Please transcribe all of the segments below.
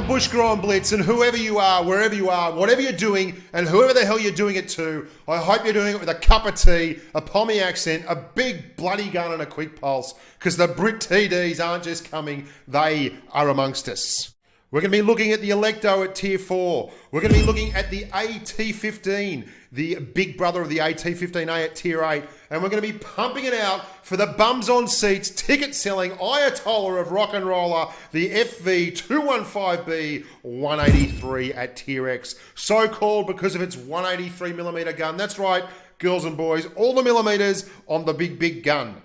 Bushka on Blitz, and whoever you are, wherever you are, whatever you're doing, and whoever the hell you're doing it to, I hope you're doing it with a cup of tea, a pommy accent, a big bloody gun, and a quick pulse, because the Brit TDs aren't just coming, they are amongst us. We're going to be looking at the Alecto at Tier 4. We're going to be looking at the AT-15, the big brother of the AT-15A at Tier 8. And we're going to be pumping it out for the bums on seats, ticket-selling Ayatollah of rock and roller, the FV215B 183 at Tier X. So called because of its 183mm gun. That's right, girls and boys, all the millimeters on the big gun.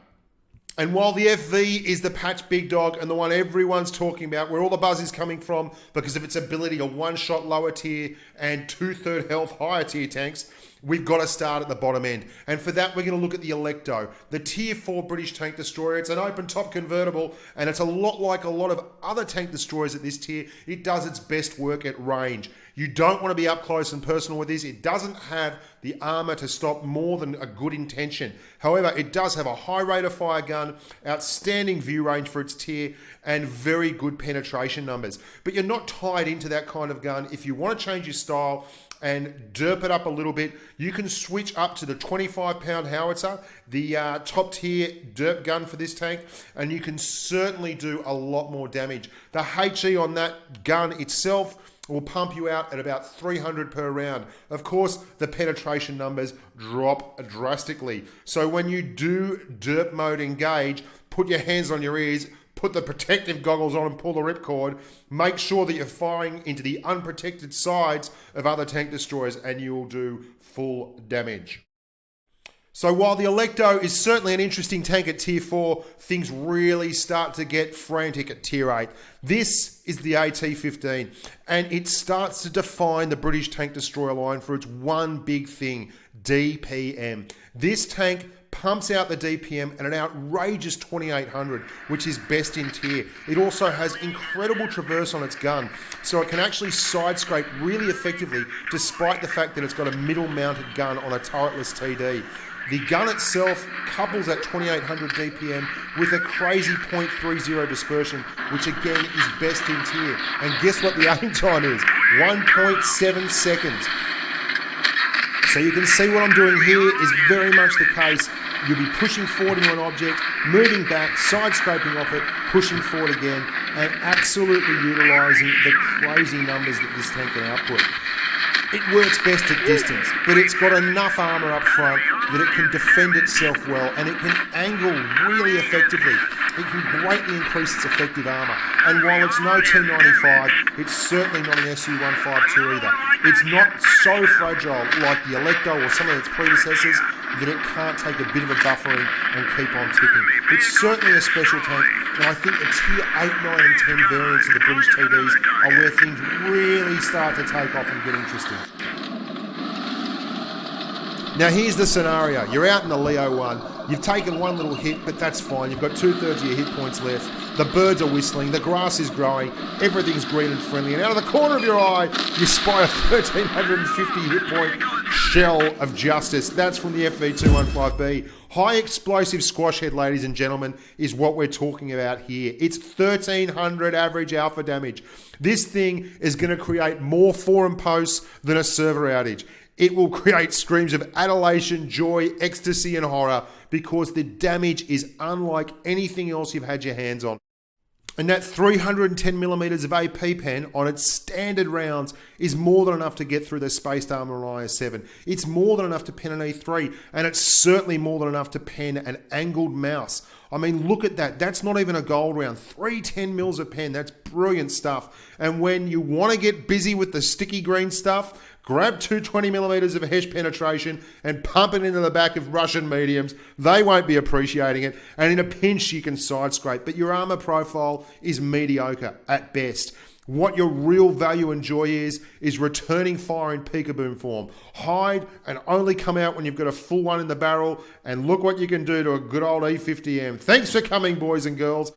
And while the FV is the patch big dog and the one everyone's talking about, where all the buzz is coming from because of its ability to one-shot lower tier and two-third health higher tier tanks, we've got to start at the bottom end. And for that, we're going to look at the Alecto, the Tier 4 British tank destroyer. It's an open-top convertible, and it's a lot like a lot of other tank destroyers at this tier. It does its best work at range. You don't want to be up close and personal with this. It doesn't have the armor to stop more than a good intention. However, it does have a high rate of fire gun, outstanding view range for its tier, and very good penetration numbers. But you're not tied into that kind of gun. If you want to change your style and derp it up a little bit, you can switch up to the 25-pound howitzer, the top tier derp gun for this tank, and you can certainly do a lot more damage. The HE on that gun itself will pump you out at about 300 per round. Of course, the penetration numbers drop drastically. So when you do derp mode engage, put your hands on your ears, put the protective goggles on and pull the ripcord. Make sure that you're firing into the unprotected sides of other tank destroyers and you will do full damage. So while the Alecto is certainly an interesting tank at Tier 4, things really start to get frantic at Tier 8. This is the AT-15, and it starts to define the British tank destroyer line for its one big thing, DPM. This tank pumps out the DPM at an outrageous 2800, which is best in tier. It also has incredible traverse on its gun, so it can actually side scrape really effectively despite the fact that it's got a middle mounted gun on a turretless TD. The gun itself couples at 2800 DPM with a crazy .30 dispersion, which again is best in tier. And guess what the aim time is? 1.7 seconds. So you can see what I'm doing here is very much the case. You'll be pushing forward into an object, moving back, side scraping off it, pushing forward again, and absolutely utilising the crazy numbers that this tank can output. It works best at distance, but it's got enough armour up front that it can defend itself well, and it can angle really effectively. It can greatly increase its effective armour. And while it's no T95, it's certainly not an SU-152 either. It's not so fragile like the Alecto or some of its predecessors that it can't take a bit of a buffering and keep on ticking. It's certainly a special tank, and I think the Tier 8, 9 and 10 variants of the British TDs are where things really start to take off and get interesting. Now here's the scenario. You're out in the Leo 1. You've taken one little hit, but that's fine. You've got 2/3 of your hit points left. The birds are whistling. The grass is growing. Everything's green and friendly. And out of the corner of your eye, you spy a 1350 hit point shell of justice. That's from the FV215B. High explosive squash head, ladies and gentlemen, is what we're talking about here. It's 1300 average alpha damage. This thing is going to create more forum posts than a server outage. It will create screams of adulation, joy, ecstasy, and horror because the damage is unlike anything else you've had your hands on. And that 310mm of AP pen on its standard rounds is more than enough to get through the Spaced Armor IS-7. It's more than enough to pen an E3, and it's certainly more than enough to pen an angled mouse. I mean, look at that. That's not even a gold round. 310mm of pen. That's brilliant stuff. And when you want to get busy with the sticky green stuff, grab 220mm of HESH penetration and pump it into the back of Russian mediums. They won't be appreciating it. And in a pinch, you can side scrape. But your armor profile is mediocre at best. What your real value and joy is returning fire in peekaboo form. Hide and only come out when you've got a full one in the barrel. And look what you can do to a good old E50M. Thanks for coming, boys and girls.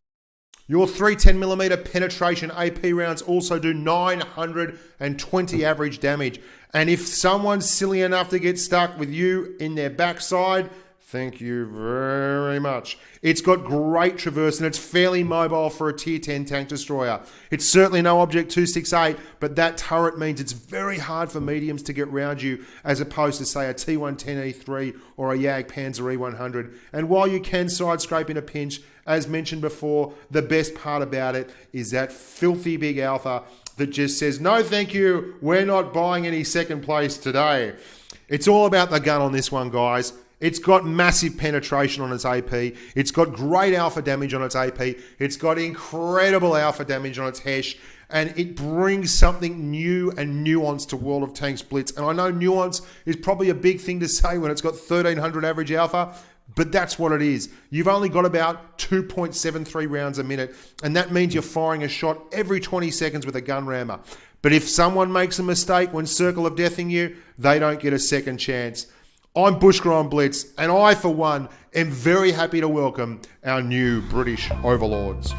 Your 310mm penetration AP rounds also do 920 average damage. And if someone's silly enough to get stuck with you in their backside, Thank you very much. It's got great traverse and it's fairly mobile for a tier 10 tank destroyer. It's certainly no Object 268, but that turret means it's very hard for mediums to get round you as opposed to, say, a T110E3 or a Jag Panzer E100. And while you can side scrape in a pinch, as mentioned before, the best part about it is that filthy big alpha that just says, no thank you, we're not buying any second place today. It's all about the gun on this one, guys. It's got massive penetration on its AP. It's got great alpha damage on its AP. It's got incredible alpha damage on its HESH. And it brings something new and nuanced to World of Tanks Blitz. And I know nuance is probably a big thing to say when it's got 1300 average alpha, but that's what it is. You've only got about 2.73 rounds a minute, and that means you're firing a shot every 20 seconds with a gun rammer. But if someone makes a mistake when Circle of Deathing you, they don't get a second chance. I'm Bushka on Blitz, and I, for one, am very happy to welcome our new British overlords.